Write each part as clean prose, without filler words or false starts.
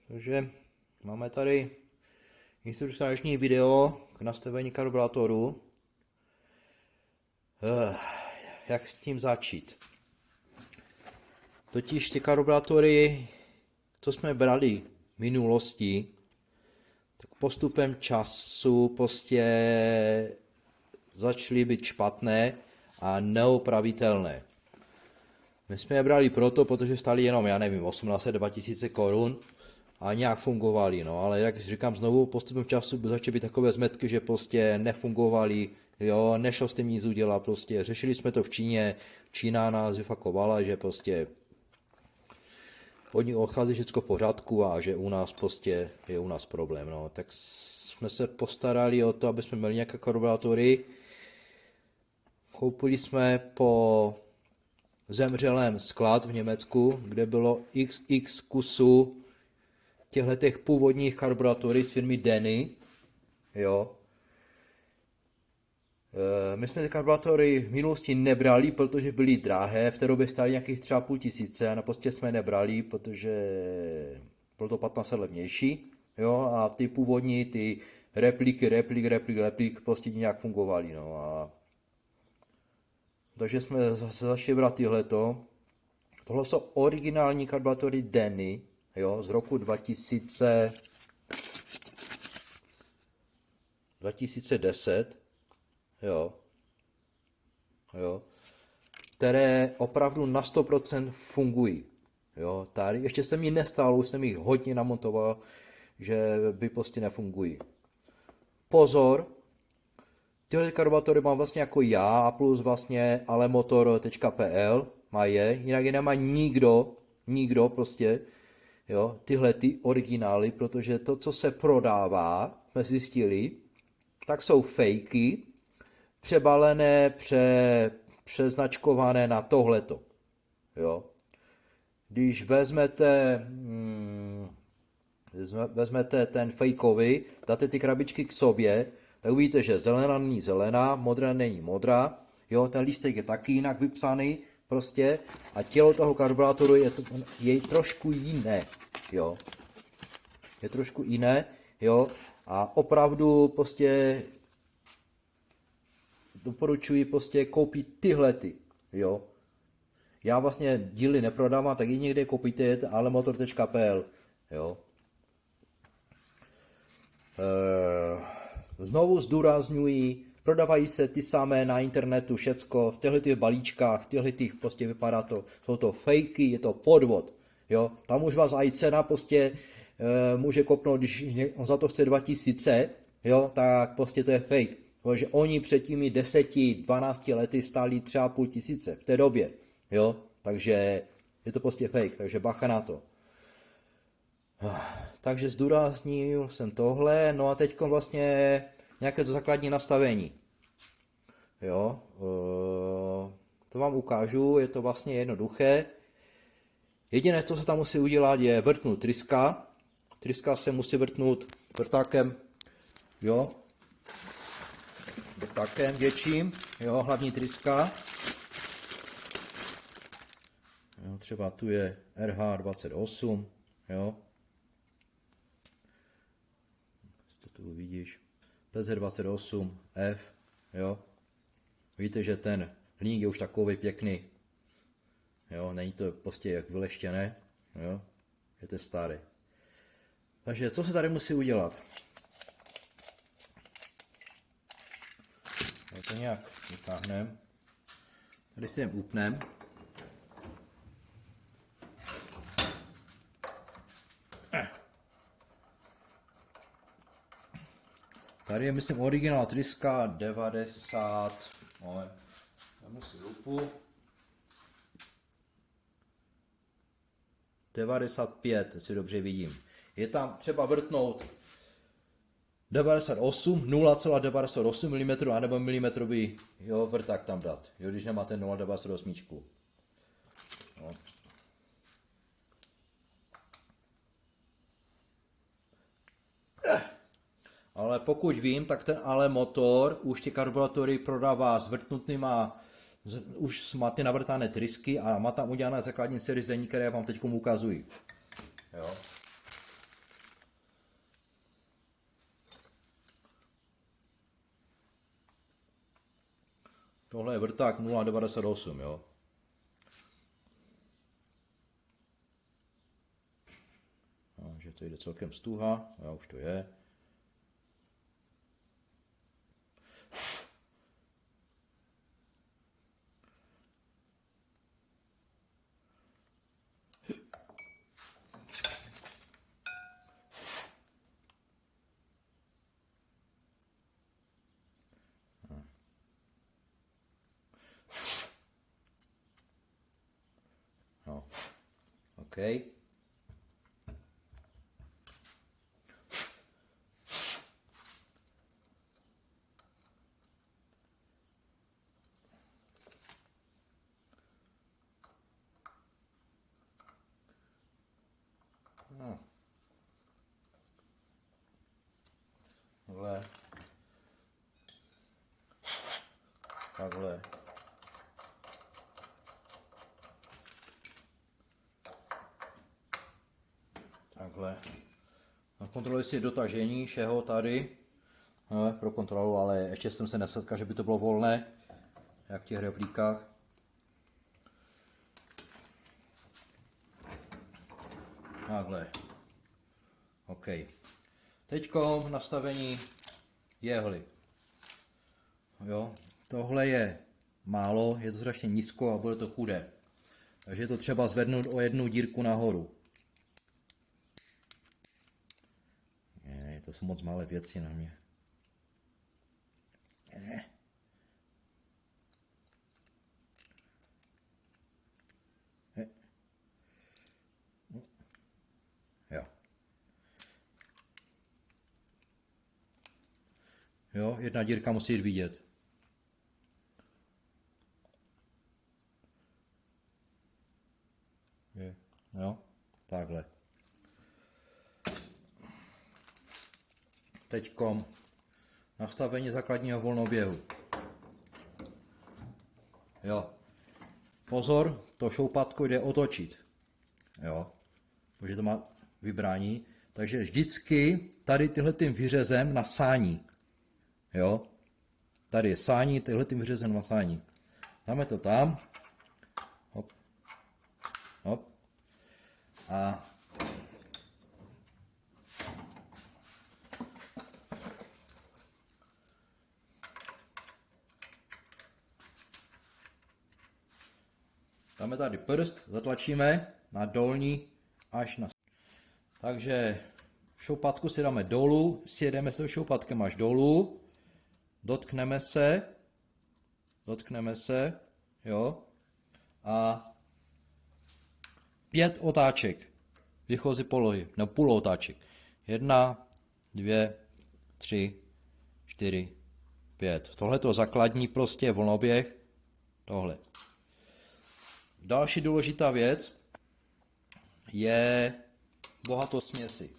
Takže máme tady instruktážní video k nastavení karburátoru. Jak s tím začít? Totiž ty karburátory, co jsme brali v minulosti, tak postupem času prostě začaly být špatné a neopravitelné. My jsme je brali proto, protože stály jenom, já nevím, 18-2000 korun a nějak fungovaly, no, ale jak říkám znovu, postupem času začaly být takové zmetky, že prostě nefungovaly, jo, nešlo s tím nic udělat, prostě řešili jsme to v Číně, Čína nás vyfakovala, že prostě oni odchází všechno v pořádku a že u nás prostě je u nás problém, no, tak jsme se postarali o to, aby jsme měli nějaké karburátory. Koupili jsme po zemřelém sklad v Německu, kde bylo x kusů těchto původních karburátorů z firmy Denny, jo. My jsme ty karburátory v minulosti nebrali, protože byly drahé, v té době stály nějakých třeba 5 000 a prostě jsme nebrali, protože bylo to 15 let levnější, jo, a ty původní, ty replik prostě nějak fungovaly, no a takže jsme zase začali brát tyhleto. Tohle jsou originální karburátory Denny, jo, z roku 2010, jo, které opravdu na 100% fungují. Jo, tady ještě se mi nestalo, už jsem jich hodně namontoval, že by prostě nefungují. Pozor, tyhle karburátory mám vlastně jako já a plus vlastně alemotor.pl má je, jinak je nemá nikdo prostě, jo, tyhle ty originály, protože to, co se prodává, jsme zjistili, tak jsou fejky, přebalené, přeznačkované na tohleto, jo. Když vezmete ten fejkový, dáte ty krabičky k sobě, tak uvidíte, že zelená není zelená, modrá není modrá, jo, ten lístek je taky jinak vypsaný, prostě, a tělo toho karburátoru je trošku jiné, jo. Je trošku jiné, jo, a opravdu prostě doporučuji prostě koupit tyhlety, jo. Já vlastně díly neprodávám, tak i někde koupíte alemotor.pl, jo. Znovu zdůrazňuji, prodávají se ty samé na internetu, všecko, v těchto balíčkách, v těchto prostě vypadá to, jsou to fejky, je to podvod, jo. Tam už vás i cena prostě může kopnout, když on za to chce 2000, jo, tak prostě to je fake. Protože oni před těmi 10-12 lety stáli třeba 500 v té době, jo, takže je to prostě fake, takže bacha na to. Takže zdůraznil jsem tohle, no a teď vlastně nějaké to základní nastavení, jo, to vám ukážu, je to vlastně jednoduché. Jediné, co se tam musí udělat, je vrtnout tryska. Tryska se musí vrtnout vrtákem, jo, vrtákem větším, jo, hlavní tryska. Jo, třeba tu je RH28, jo. To tu vidíš. PZ28F, jo. Vidíte, že ten hliník je už takový pěkný. Jo, není to prostě jak vyleštěné, jo. Je to staré. Takže co se tady musí udělat? To nějak vytáhneme. Tady si jen upneme. Tady je, myslím, originál tryska 90. Moment. Tam si lupu. 95, si dobře vidím. Je tam třeba vrtnout 98, 0,98 mm, anebo milimetrový, jo, vrták tam dát, jo, když nemáte 0,98. No. Ale pokud vím, tak ten Alemotor už ty karburátory prodává s vrtnutýma, už má ty navrtané trysky a má tam udělané základní seřazení, které vám teď ukazuji. Jo. Tohle je vrták 0,98, jo. Takže to jde celkem stuha, já už to je. No. OK. No. Takhle. Takhle. Takhle. Kontroluji si dotažení všeho tady. Pro kontrolu, ale ještě jsem se nesetkal, že by to bylo volné, jak v těch replikách. Takhle. OK. Teďko nastavení jehly. Jo, tohle je málo, je to strašně nízko a bude to chudé. Takže je to třeba zvednout o jednu dírku nahoru. Ne, to jsou moc malé věci na mě. Ne. Ne. Jo. Jo, jedna dírka musí jít vidět. Jo, takhle. Teďkom nastavení základního volnoběhu. Jo. Pozor, to šoupátko jde otočit. Jo. Protože to má vybrání. Takže vždycky tady tyhletým vyřezem na sání. Jo. Tady je sání, tyhletým vyřezem na sání. Dáme to tam. Hop. Hop. A dáme tady prst, zatlačíme na dolní až na... Takže šoupátku si dáme dolů, sjedeme se šoupátkem až dolů, dotkneme se, jo, a 5 otáček výchozí polohy, nebo půl otáček. 1, 2, 3, 4, 5. Tohle to základní prostě volnoběh, tohle. Další důležitá věc je bohatost směsi.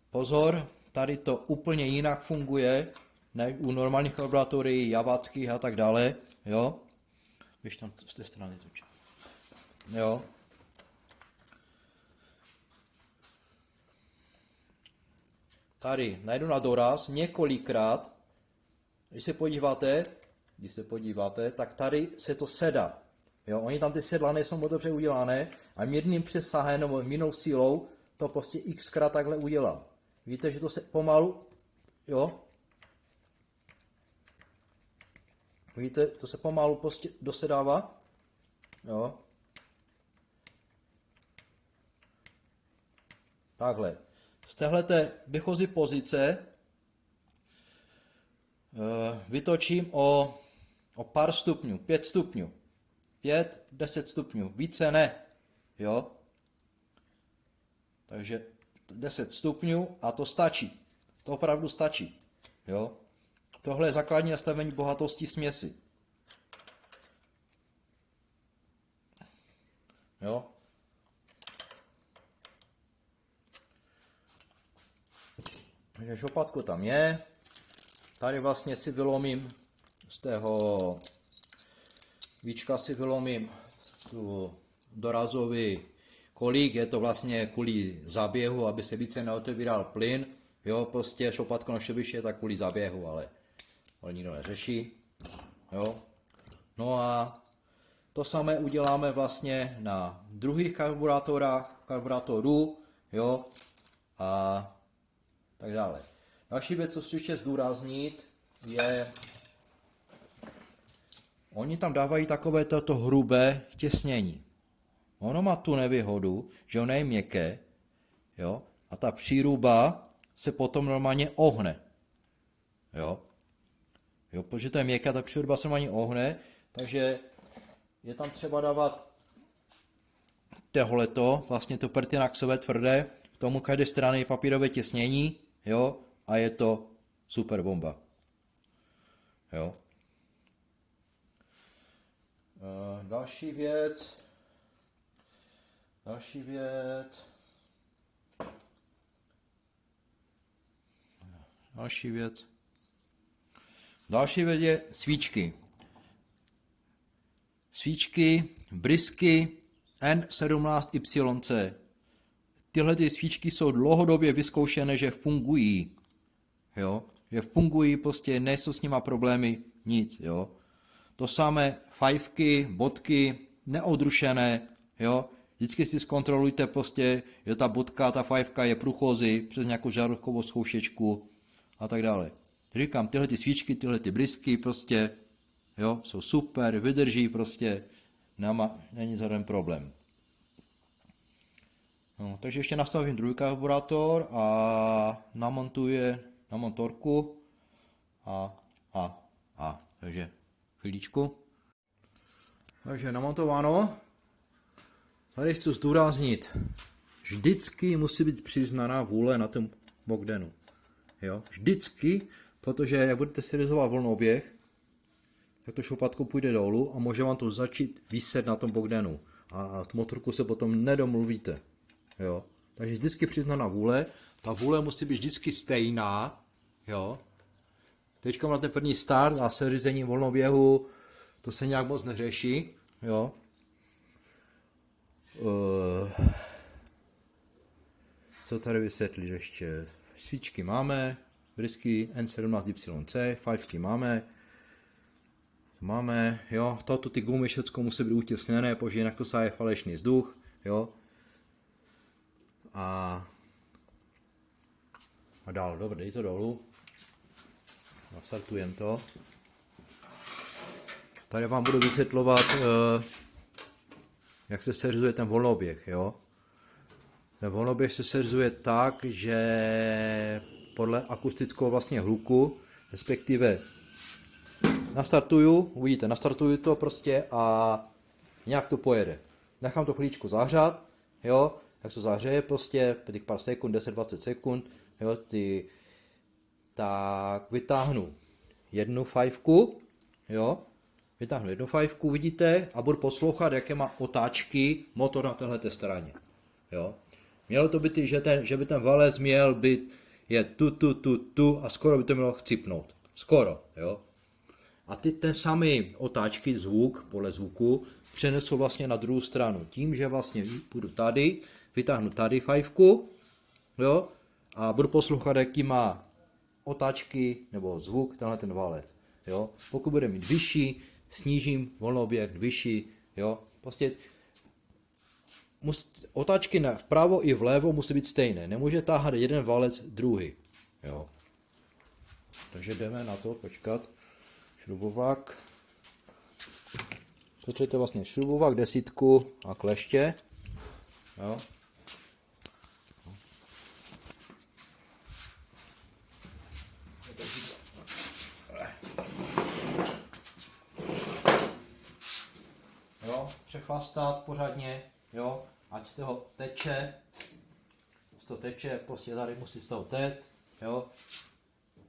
Pozor, tady to úplně jinak funguje než u normálních laboratorií, javáckých a tak dále. Jo? Víš tam z té strany točí. Jo? Tady najdu na doraz několikrát, když se podíváte, tak tady se to sedá. Jo, oni tam ty sedla nejsou moc dobře udělané a mírným přesahem nebo mírnou sílou to prostě xkrát takhle udělám. Víte, že to se pomalu, jo? Vidíte, to se pomalu prostě dosedává, jo? Takhle. Z téhleté výchozí pozice vytočím o pár stupňů, 5 stupňů. 5, 10 stupňů, více ne, jo. Takže 10 stupňů a to stačí, to opravdu stačí, jo. Tohle je základní nastavení bohatosti směsi. Jo. Takže šoupátko tam je, tady vlastně si vylomím z tého víčka si vylomím tu dorazový kolík, je to vlastně kvůli zaběhu, aby se více neotevíral plyn, jo, prostě šoupátko na šobiště je tak kvůli zaběhu, ale nikdo neřeší, jo. No a to samé uděláme vlastně na druhých karburátorů, jo, a tak dále. Další věc, co chci ještě zdůraznit, je, oni tam dávají takové toto hrubé těsnění. Ono má tu nevýhodu, že ono je měkké, jo, a ta příruba se potom normálně ohne, jo. Jo, protože to je měkká, ta příruba se normálně ohne, takže je tam třeba dávat tohleto, vlastně to pertinaxové tvrdé, k tomu každé strany papírové těsnění, jo, a je to super bomba. Jo. Další věc. Další věc je svíčky. Svíčky, brysky N17YC. Tyhle ty svíčky jsou dlouhodobě vyzkoušené, že fungují. Jo? Že fungují, prostě nejsou s nima problémy, nic. Jo? To samé fajfky, bodky, neodrušené. Jo? Vždycky si zkontrolujte prostě, že ta bodka, ta fajfka je průchozí přes nějakou žárovkovou zkoušečku a tak dále. Říkám, tyhle ty svíčky, tyhle ty brysky prostě, jo, jsou super, vydrží prostě, není žádný problém. No, takže ještě nastavím druhý karburátor a namontuji na motorku takže chvíličku. Takže namontováno. Tady chci zdůraznit, vždycky musí být přiznaná vůle na tom Bogdanu. Jo? Vždycky, protože jak budete serializovat volnooběh, tak to šoupátko půjde dolů a může vám to začít viset na tom Bogdanu. A tu motorku se potom nedomluvíte. Jo? Takže vždycky přiznaná vůle. Ta vůle musí být vždycky stejná. Jo? Teďka máte první start a se řízením volnoběhu to se nějak moc neřeší. Jo? Co tady vysvětlit ještě? Svíčky máme, brysky N17YC, fajfky máme, jo, toto ty gumy všechno musí být utěsněné, protože jinak to sáje falešný vzduch, jo. A dál, dobře, dej to dolů. Nastartujem to. Tady vám budu vysvětlovat, jak se seřizuje ten volnoběh, jo. Ten volnoběh se seřizuje tak, že podle akustického vlastně hluku, respektive nastartuju, uvidíte, nastartuju to prostě a nějak to pojede. Nechám to chvíličku zahřát, jo, jak to zahřeje prostě, těch pár sekund, 10-20 sekund, jo, tak vytáhnu jednu fajfku, jo, vidíte, a budu poslouchat, jaké má otáčky motor na téhleté straně, jo. Mělo to být, že by ten valec měl být, je tu a skoro by to mělo chcipnout. Skoro, jo. A ten samý otáčky, zvuk, podle zvuku, přenesu vlastně na druhou stranu. Tím, že vlastně půjdu tady, vytáhnu tady fajfku, jo, a budu poslouchat, jaký má otáčky nebo zvuk tenhle ten valec, jo. Pokud bude mít vyšší, snížím volnooběh vyšší, jo. Prostě otáčky vpravo i vlevo musí být stejné. Nemůže táhat jeden valec druhý, jo. Takže jdeme na to, počkat. Šrubovák. Potřebujete vlastně šrubovák, desítku a kleště. Jo. Jo, přechlastat pořádně, jo, ať z toho teče, prostě tady musí z toho téct, jo.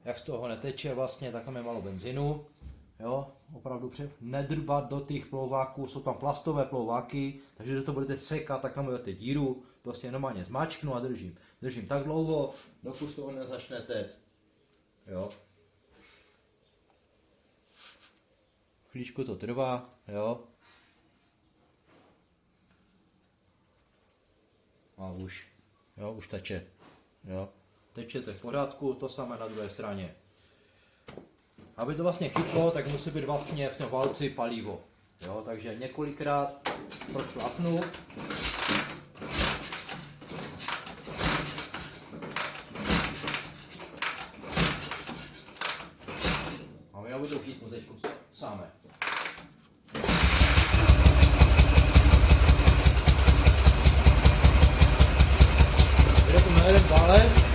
Jak z toho neteče vlastně, tak tam je malo benzínu, jo, opravdu nedrbat do těch plouváků, jsou tam plastové plouváky, takže když to budete sekat, tak tam budete díru, prostě normálně zmáčknu a držím tak dlouho, dokud toho nezačne téct, jo. Chvíličku to trvá, jo. A už teče, jo. Teče to v pořádku, to samé na druhé straně. aby to vlastně chytlo, tak musí být vlastně v tom válci palivo. Jo, takže několikrát prošlapnu. A my budu chytnout teď samé. Jde to na jeden válec.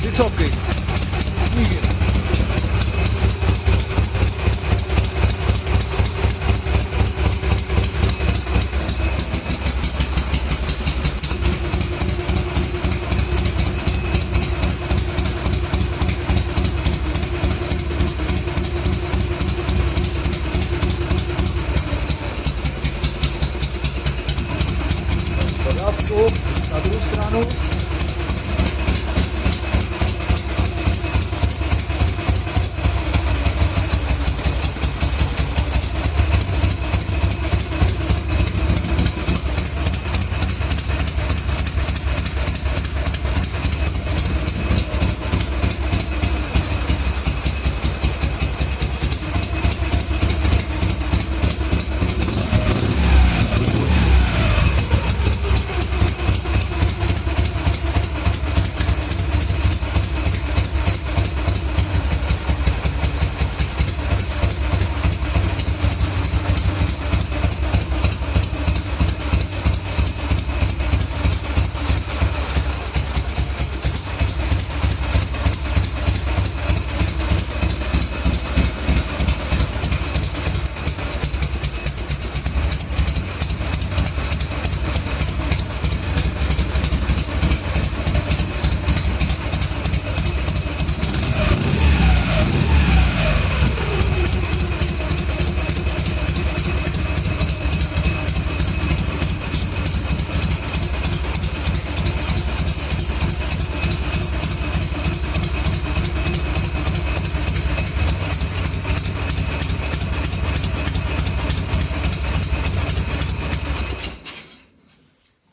Vysoký. Snížím. Pořádku, na druhou stranu.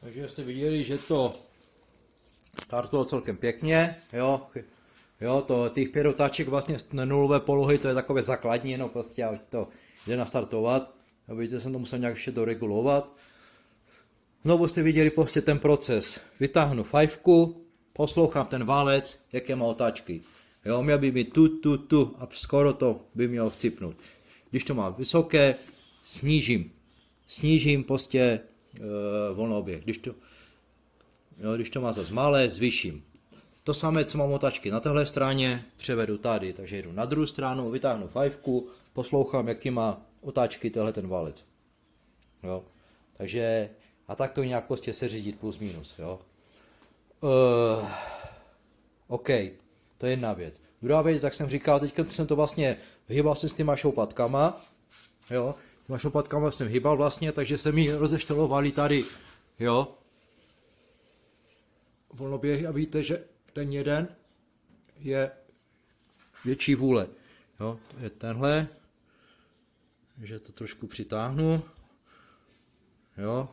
Takže jste viděli, že to startlo celkem pěkně, jo, to těch 5 otáček vlastně na nulové polohy, to je takové základní, no prostě, ať to jde nastartovat, vidíte, jsem to musel nějak ještě doregulovat. Znovu jste viděli prostě ten proces, vytáhnu fajfku, poslouchám ten válec, jaké má otáčky, jo, měl by mít tu a skoro to by mělo vcipnout. Když to má vysoké, snížím prostě volnooběh. Když to má zase malé, zvýším. To samé, co mám otáčky na téhle straně, převedu tady, takže jdu na druhou stranu, vytáhnu fajfku, poslouchám, jaký má otáčky tenhle ten válec. Jo. Takže a tak to nějak prostě seřídit plus minus. Jo. OK, to je jedna věc. Druhá věc, jak jsem říkal, teďka jsem to vlastně vyhýbal jsem s těma šoupatkama, jo. Těma šoupatkama jsem hýbal vlastně, takže se mi rozeštelovali tady, jo. Volnoběhy a víte, že ten jeden je větší vůle. Jo, to je tenhle, že to trošku přitáhnu, jo,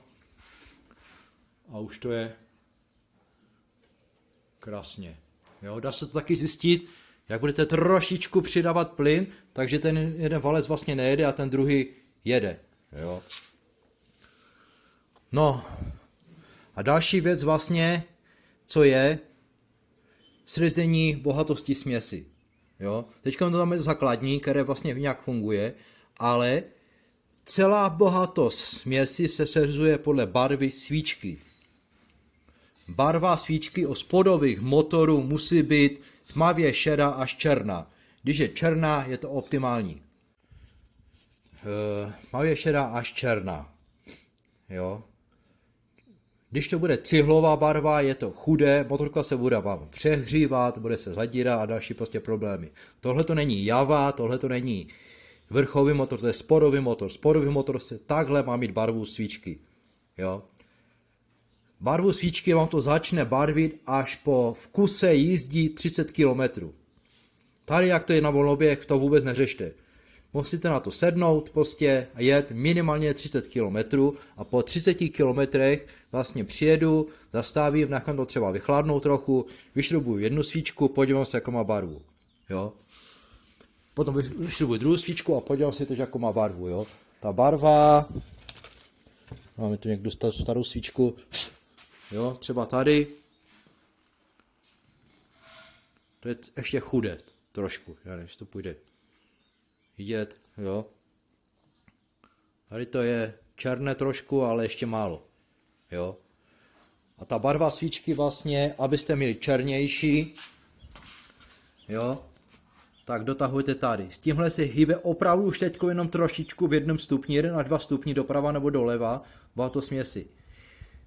a už to je krásně. Jo, dá se to taky zjistit, jak budete trošičku přidávat plyn, takže ten jeden valec vlastně nejede a ten druhý jede. Jo. No a další věc vlastně, co je srizení bohatosti směsi. Jo? Teďka to tam je základní, které vlastně nějak funguje, ale celá bohatost směsi se seřizuje podle barvy svíčky. Barva svíčky u spodových motorů musí být tmavě šedá až černá. Když je černá, je to optimální. Tmavě šedá až černá. Jo? Když to bude cihlová barva, je to chudé, motorka se bude vám přehřívat, bude se zadírat a další prostě problémy. Tohle to není Java, tohle to není vrchový motor, to je sporový motor. Sporový motor se takhle má mít barvu svíčky. Jo? Barvu svíčky vám to začne barvit až po vkuse jízdí 30 km. Tady, jak to je na volnoběh, to vůbec neřešte. Musíte na to sednout prostě a jet minimálně 30 km a po 30 km vlastně přijedu, zastavím, nechám to třeba vychladnout trochu, vyšrubuju jednu svíčku, podívám se, jakou má barvu. Jo? Potom vyšrubuju druhou svíčku a podívám se, jakou má barvu. Jo? Ta barva, máme tu někdo starou svíčku, jo? Třeba tady, to je ještě chudé trošku, já než to půjde vidět, jo. Tady to je černé trošku, ale ještě málo, jo. A ta barva svíčky vlastně, abyste měli černější, jo, tak dotahujete tady. S tímhle se hýbe opravdu už teďko jenom trošičku v 1 stupni, 1 až 2 stupni doprava nebo doleva, bylo to směsi.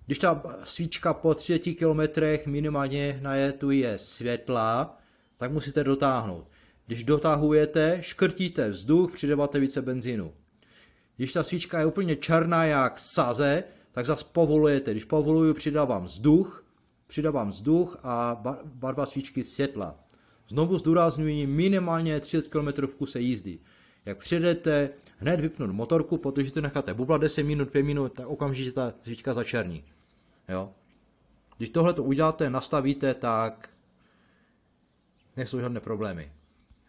Když ta svíčka po 30 km minimálně na jetu je světlá, tak musíte dotáhnout. Když dotahujete, škrtíte vzduch, přidáváte více benzínu. Když ta svíčka je úplně černá jak saze, tak zase povolujete. Když povoluju, přidávám vzduch a barva svíčky světla. Znovu zdůrazňuji minimálně 30 km v kuse jízdy. Jak přijedete, hned vypnout motorku, protože to necháte bublat 10 minut, 5 minut, tak okamžitě ta svíčka začerní. Jo? Když tohle to uděláte, nastavíte, tak nejsou žádné problémy.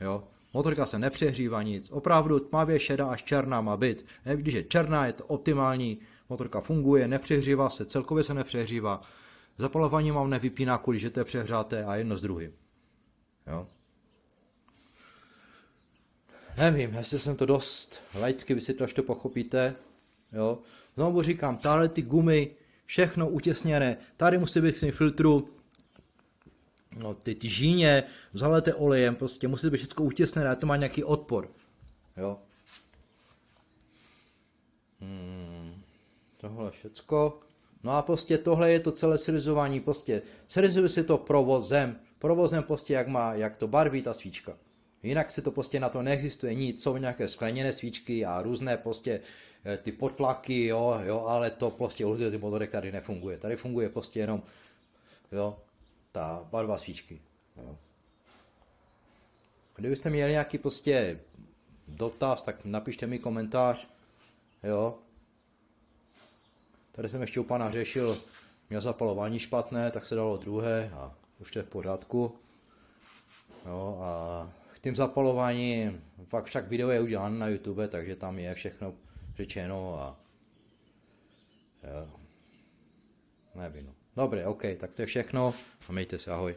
Jo? Motorka se nepřehřívá nic, opravdu tmavě šedá až černá má být. Když je černá, je to optimální, motorka funguje, nepřehřívá se, celkově se nepřehřívá. Zapalování vám nevypíná, kvůli že to je přehřáté a jedno s druhým. Jo? Nevím, jestli jsem to dost laicky vysvětlil, až to pochopíte. Jo? Znovu říkám, tahle ty gumy, všechno utěsněné, tady musí být v tom filtru, no, ty žíně, zalejte olejem, prostě musí být všechno utěsněné, to má nějaký odpor. Jo? Tohle všecko. No a prostě tohle je to celé serizování, prostě serizuje si to provozem prostě jak to barví ta svíčka. Jinak si to prostě na to neexistuje nic, jsou nějaké skleněné svíčky a různé prostě ty potlaky, jo, ale to prostě u ty motorek tady nefunguje. Tady funguje prostě jenom, jo, ta barva svíčky. Jo. Kdybyste měli nějaký prostě dotaz, tak napište mi komentář, jo. Tady jsem ještě u pana řešil, měl zapalování špatné, tak se dalo druhé a už to je v pořádku. Jo, a k tím zapalování, fakt však video je udělané na YouTube, takže tam je všechno řečeno a jo, nevím. Dobré, OK, tak to je všechno a mějte se, ahoj.